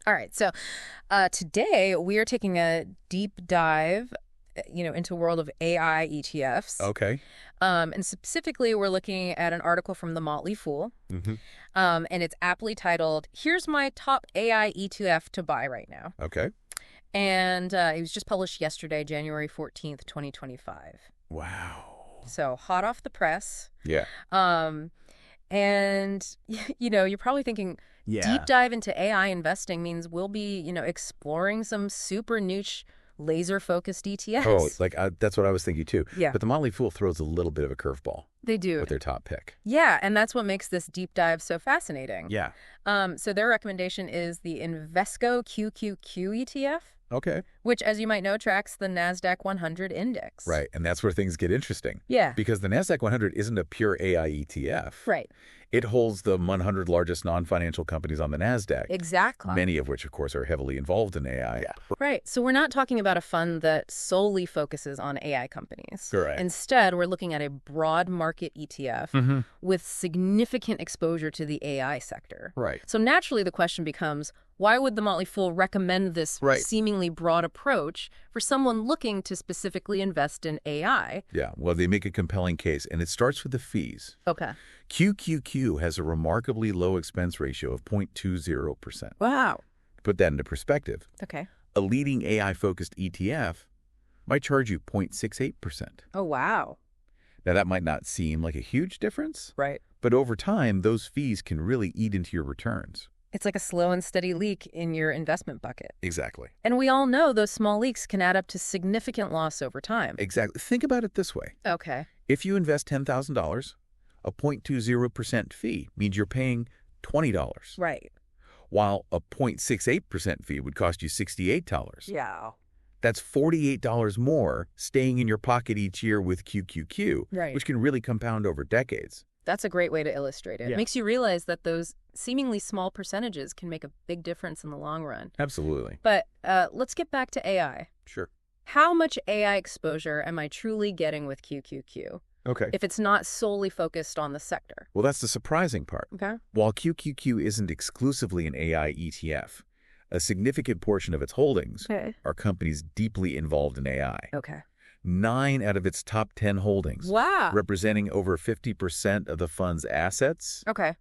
All right. So today we are taking a deep dive, into the world of AI ETFs. Okay. And specifically, we're looking at an article from The Motley Fool. Mm-hmm. And it's aptly titled, "Here's My Top AI ETF to Buy Right Now." Okay. And it was just published yesterday, January 14th, 2025. Wow. So hot off the press. Yeah. And, you're probably thinking, deep dive into AI investing means we'll be, exploring some super niche, laser-focused ETFs. Oh, that's what I was thinking too. Yeah. But the Motley Fool throws a little bit of a curveball They do. with their top pick. Yeah, and that's what makes this deep dive so fascinating. Yeah. So their recommendation is the Invesco QQQ ETF, Okay. which, as you might know, tracks the NASDAQ 100 index. Right. And that's where things get interesting. Yeah. Because the NASDAQ 100 isn't a pure AI ETF. Right. It holds the 100 largest non-financial companies on the NASDAQ. Exactly. Many of which, of course, are heavily involved in AI. Yeah. Right. So we're not talking about a fund that solely focuses on AI companies. Correct. Instead, we're looking at a broad market ETF with significant exposure to the AI sector. Right. So naturally, the question becomes, why would the Motley Fool recommend this seemingly broad approach for someone looking to specifically invest in AI? Yeah. Well, they make a compelling case, and it starts with the fees. Okay. QQQ has a remarkably low expense ratio of 0.20%. Wow. To put that into perspective, Okay. a leading AI-focused ETF might charge you 0.68%. Oh, wow. Now, that might not seem like a huge difference, Right. but over time, those fees can really eat into your returns. It's like a slow and steady leak in your investment bucket. Exactly. And we all know those small leaks can add up to significant loss over time. Exactly. Think about it this way. Okay. If you invest $10,000, a 0.20% fee means you're paying $20. Right. While a 0.68% fee would cost you $68. Yeah. That's $48 more staying in your pocket each year with QQQ, Right. which can really compound over decades. That's a great way to illustrate it. Yeah. It makes you realize that those seemingly small percentages can make a big difference in the long run. Absolutely. But let's get back to AI. Sure. How much AI exposure am I truly getting with QQQ Okay. if it's not solely focused on the sector? Well, that's the surprising part. Okay. While QQQ isn't exclusively an AI ETF, a significant portion of its holdings are companies deeply involved in AI. Okay. 9 out of its top 10 holdings, Wow. representing over 50% of the fund's assets, Okay.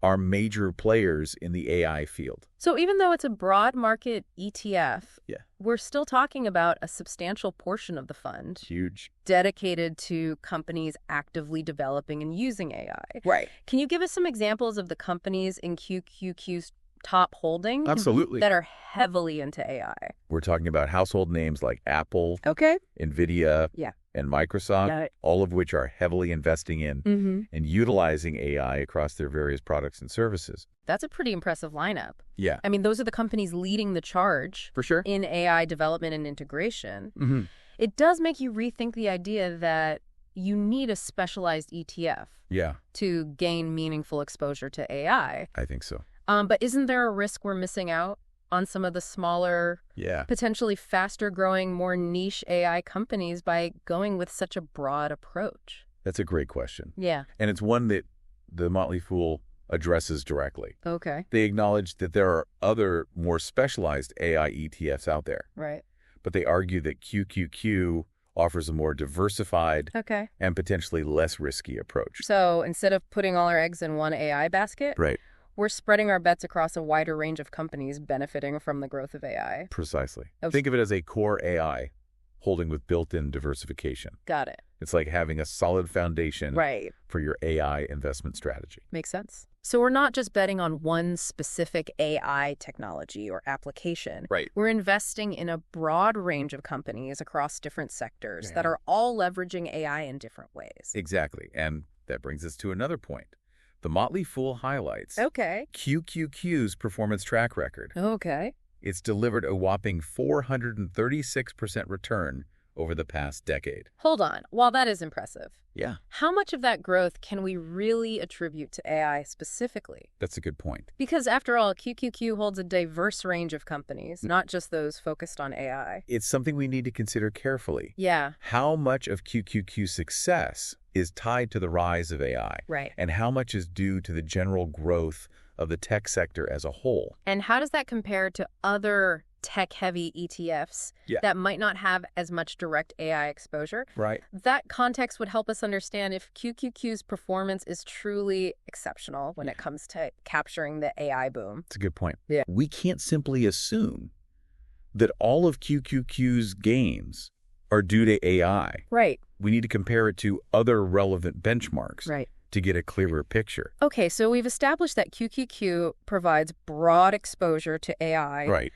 are major players in the AI field. So even though it's a broad market ETF, we're still talking about a substantial portion of the fund Huge. dedicated to companies actively developing and using AI. Right. Can you give us some examples of the companies in QQQ's top holdings Absolutely. that are heavily into AI? We're talking about household names like Apple, Okay. Nvidia, Yeah. and Microsoft, Got it. all of which are heavily investing in and utilizing AI across their various products and services. That's a pretty impressive lineup. Yeah. I mean, those are the companies leading the charge For sure. in AI development and integration. Mm-hmm. It does make you rethink the idea that you need a specialized ETF Yeah, to gain meaningful exposure to AI. I think so. But isn't there a risk we're missing out on some of the smaller, Yeah. potentially faster-growing, more niche AI companies by going with such a broad approach? That's a great question. Yeah. And it's one that the Motley Fool addresses directly. Okay. They acknowledge that there are other more specialized AI ETFs out there, Right. but they argue that QQQ offers a more diversified Okay. and potentially less risky approach. So instead of putting all our eggs in one AI basket, Right. we're spreading our bets across a wider range of companies benefiting from the growth of AI. Precisely. Of- Think of it as a core AI holding with built-in diversification. Got it. It's like having a solid foundation Right. for your AI investment strategy. Makes sense. So we're not just betting on one specific AI technology or application. Right. We're investing in a broad range of companies across different sectors that are all leveraging AI in different ways. Exactly. And that brings us to another point. The Motley Fool highlights Okay. QQQ's performance track record. Okay. It's delivered a whopping 436% return over the past decade. Hold on. While that is impressive, Yeah, how much of that growth can we really attribute to AI specifically? that's a good point. Because after all, QQQ holds a diverse range of companies, not just those focused on AI. It's something we need to consider carefully. Yeah. How much of QQQ's success is tied to the rise of AI? Right. And how much is due to the general growth of the tech sector as a whole. And how does that compare to other tech-heavy ETFs that might not have as much direct AI exposure? Right. That context would help us understand if QQQ's performance is truly exceptional when it comes to capturing the AI boom. That's a good point. Yeah. We can't simply assume that all of QQQ's gains are due to AI. Right. We need to compare it to other relevant benchmarks. Right. To get a clearer picture. Okay, so we've established that QQQ provides broad exposure to AI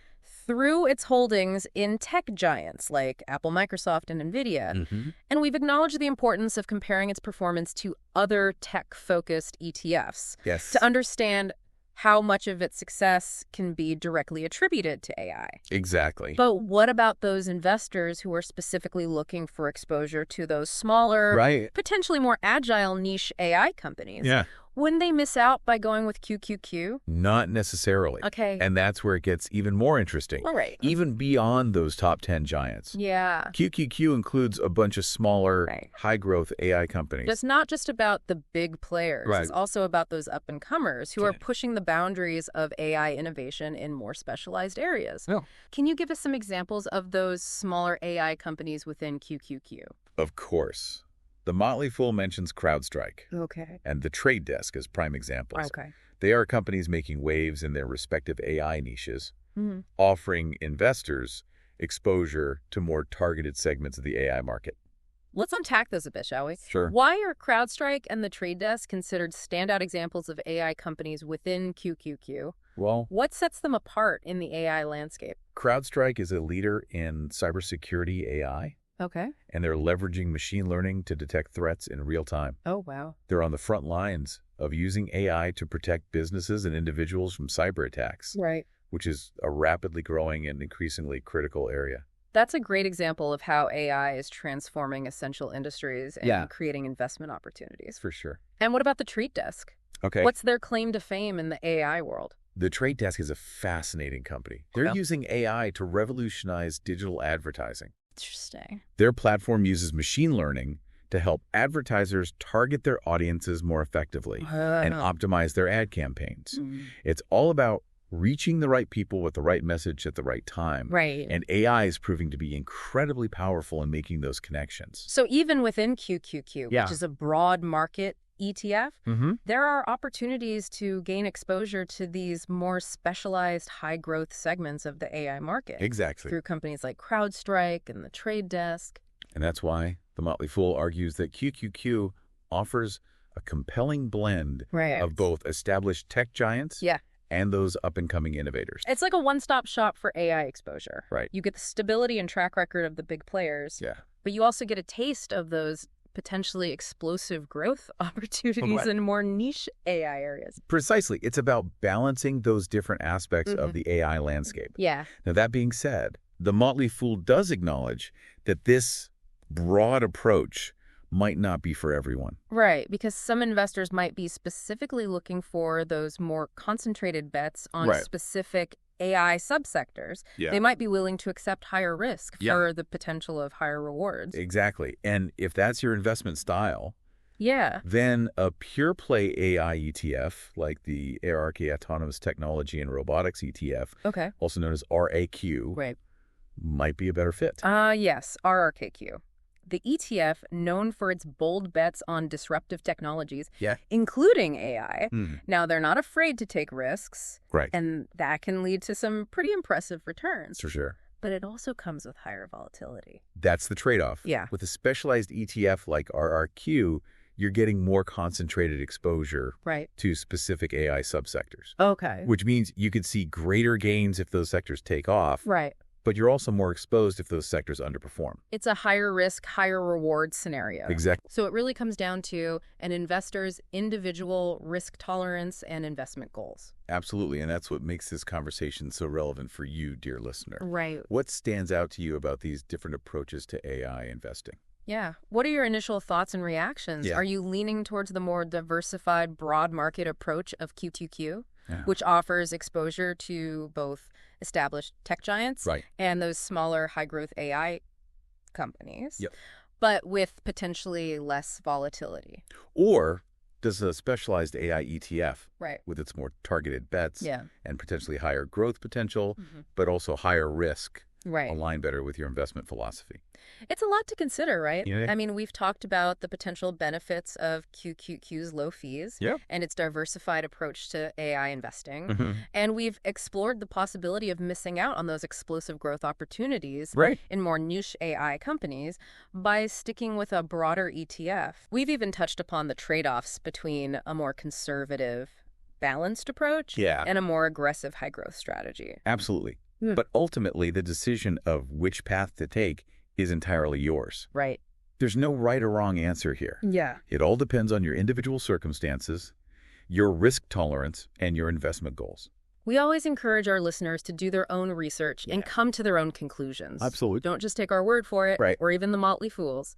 through its holdings in tech giants like Apple, Microsoft, and Nvidia. And we've acknowledged the importance of comparing its performance to other tech-focused ETFs to understand how much of its success can be directly attributed to AI. Exactly. But what about those investors who are specifically looking for exposure to those smaller, potentially more agile niche AI companies? Yeah. Wouldn't they miss out by going with QQQ? Not necessarily. Okay. And that's where it gets even more interesting. All right. Even beyond those top 10 giants. Yeah. QQQ includes a bunch of smaller, high-growth AI companies. It's not just about the big players. It's also about those up-and-comers who are pushing the boundaries of AI innovation in more specialized areas. Can you give us some examples of those smaller AI companies within QQQ? Of course. The Motley Fool mentions CrowdStrike and The Trade Desk as prime examples. They are companies making waves in their respective AI niches, offering investors exposure to more targeted segments of the AI market. Let's unpack those a bit, shall we? Sure. Why are CrowdStrike and The Trade Desk considered standout examples of AI companies within QQQ? Well, what sets them apart in the AI landscape? CrowdStrike is a leader in cybersecurity AI. And they're leveraging machine learning to detect threats in real time. Oh, wow. They're on the front lines of using AI to protect businesses and individuals from cyber attacks. Which is a rapidly growing and increasingly critical area. That's a great example of how AI is transforming essential industries and creating investment opportunities. For sure. And what about the Trade Desk? What's their claim to fame in the AI world? The Trade Desk is a fascinating company. They're using AI to revolutionize digital advertising. Interesting. Their platform uses machine learning to help advertisers target their audiences more effectively and optimize their ad campaigns. It's all about reaching the right people with the right message at the right time. And AI is proving to be incredibly powerful in making those connections. So even within QQQ, which is a broad market ETF, there are opportunities to gain exposure to these more specialized high-growth segments of the AI market. Exactly. Through companies like CrowdStrike and the Trade Desk. And that's why the Motley Fool argues that QQQ offers a compelling blend of both established tech giants and those up-and-coming innovators. It's like a one-stop shop for AI exposure. Right. You get the stability and track record of the big players, but you also get a taste of those potentially explosive growth opportunities in more niche AI areas. Precisely. It's about balancing those different aspects of the AI landscape. Now, that being said, the Motley Fool does acknowledge that this broad approach might not be for everyone. Right, because some investors might be specifically looking for those more concentrated bets on specific AI subsectors. They might be willing to accept higher risk for the potential of higher rewards. Exactly. And if that's your investment style, then a pure play AI ETF, like the ARK Autonomous Technology and Robotics ETF, also known as RAQ, might be a better fit. Yes, RRKQ. The ETF, known for its bold bets on disruptive technologies, including AI. Now, they're not afraid to take risks, and that can lead to some pretty impressive returns. For sure. But it also comes with higher volatility. That's the trade-off. With a specialized ETF like RRQ, you're getting more concentrated exposure to specific AI subsectors. Which means you could see greater gains if those sectors take off. But you're also more exposed if those sectors underperform. It's a higher risk, higher reward scenario. Exactly. So it really comes down to an investor's individual risk tolerance and investment goals. Absolutely. And that's what makes this conversation so relevant for you, dear listener. Right. What stands out to you about these different approaches to AI investing? Yeah. What are your initial thoughts and reactions? Are you leaning towards the more diversified, broad market approach of QQQ, which offers exposure to both established tech giants and those smaller high-growth AI companies, but with potentially less volatility? Or does a specialized AI ETF Right. with its more targeted bets Yeah. and potentially higher growth potential, Mm-hmm. but also higher risk Right. align better with your investment philosophy? It's a lot to consider, right? Yeah. I mean, we've talked about the potential benefits of QQQ's low fees Yeah. and its diversified approach to AI investing. Mm-hmm. And we've explored the possibility of missing out on those explosive growth opportunities Right. in more niche AI companies by sticking with a broader ETF. We've even touched upon the trade-offs between a more conservative, balanced approach and a more aggressive high-growth strategy. Absolutely. But ultimately, the decision of which path to take is entirely yours. Right. There's no right or wrong answer here. Yeah. It all depends on your individual circumstances, your risk tolerance, and your investment goals. We always encourage our listeners to do their own research and come to their own conclusions. Absolutely. Don't just take our word for it, Right. or even the Motley Fools.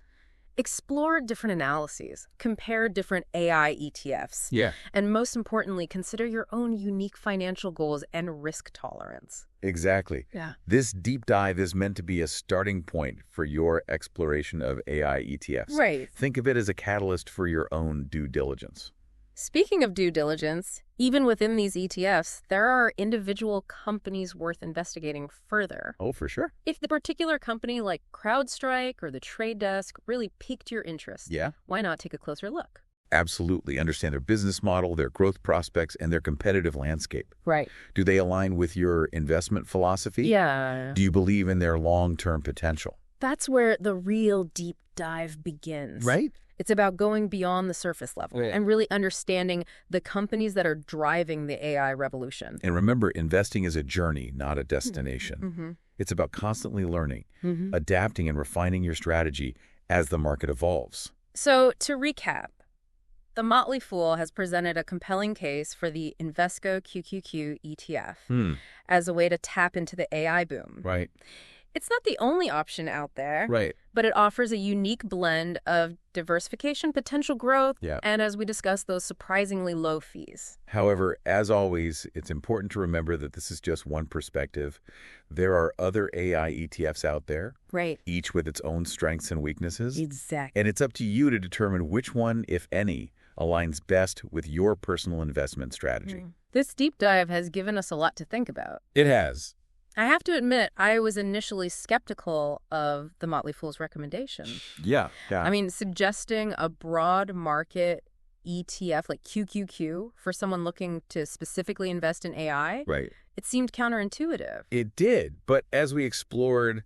Explore different analyses, compare different AI ETFs, and most importantly, consider your own unique financial goals and risk tolerance. Exactly. Yeah. This deep dive is meant to be a starting point for your exploration of AI ETFs. Right. Think of it as a catalyst for your own due diligence. Speaking of due diligence, even within these ETFs, there are individual companies worth investigating further. Oh, for sure. If the particular company like CrowdStrike or The Trade Desk really piqued your interest, why not take a closer look? Absolutely. Understand their business model, their growth prospects, and their competitive landscape. Right. Do they align with your investment philosophy? Yeah. Do you believe in their long-term potential? That's where the real deep dive begins. Right. It's about going beyond the surface level and really understanding the companies that are driving the AI revolution. And remember, investing is a journey, not a destination. It's about constantly learning, adapting, and refining your strategy as the market evolves. So, to recap, the Motley Fool has presented a compelling case for the Invesco QQQ ETF as a way to tap into the AI boom. Right. It's not the only option out there, but it offers a unique blend of diversification, potential growth, and, as we discussed, those surprisingly low fees. However, as always, it's important to remember that this is just one perspective. There are other AI ETFs out there, each with its own strengths and weaknesses. Exactly. And it's up to you to determine which one, if any, aligns best with your personal investment strategy. This deep dive has given us a lot to think about. It has. I have to admit, I was initially skeptical of the Motley Fool's recommendation. Yeah. I mean, suggesting a broad market ETF like QQQ for someone looking to specifically invest in AI, it seemed counterintuitive. It did. But as we explored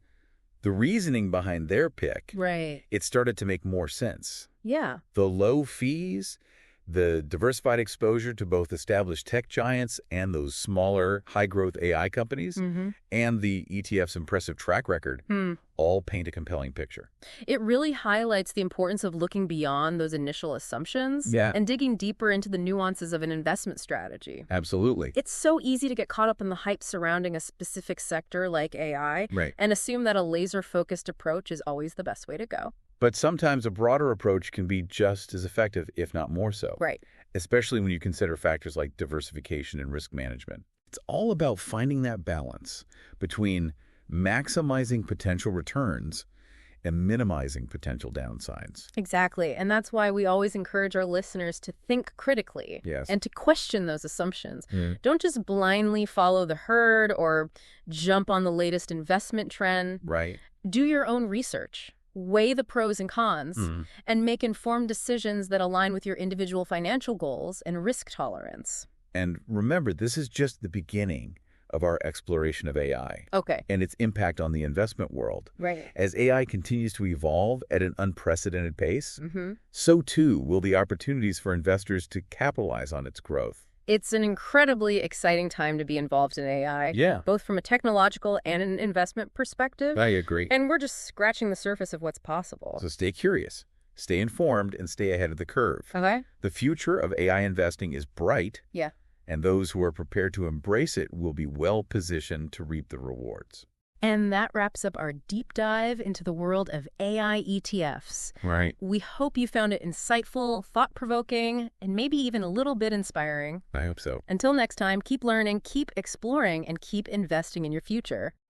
the reasoning behind their pick, it started to make more sense. Yeah. The low fees, the diversified exposure to both established tech giants and those smaller high-growth AI companies, and the ETF's impressive track record all paint a compelling picture. It really highlights the importance of looking beyond those initial assumptions and digging deeper into the nuances of an investment strategy. Absolutely. It's so easy to get caught up in the hype surrounding a specific sector like AI and assume that a laser-focused approach is always the best way to go. But sometimes a broader approach can be just as effective, if not more so. Especially when you consider factors like diversification and risk management. It's all about finding that balance between maximizing potential returns and minimizing potential downsides. Exactly. And that's why we always encourage our listeners to think critically and to question those assumptions. Don't just blindly follow the herd or jump on the latest investment trend. Do your own research. Weigh the pros and cons, and make informed decisions that align with your individual financial goals and risk tolerance. And remember, this is just the beginning of our exploration of AI and its impact on the investment world. As AI continues to evolve at an unprecedented pace, so too will the opportunities for investors to capitalize on its growth. It's an incredibly exciting time to be involved in AI, both from a technological and an investment perspective. I agree. And we're just scratching the surface of what's possible. So stay curious, stay informed, and stay ahead of the curve. The future of AI investing is bright, and those who are prepared to embrace it will be well positioned to reap the rewards. And that wraps up our deep dive into the world of AI ETFs. We hope you found it insightful, thought-provoking, and maybe even a little bit inspiring. I hope so. Until next time, keep learning, keep exploring, and keep investing in your future.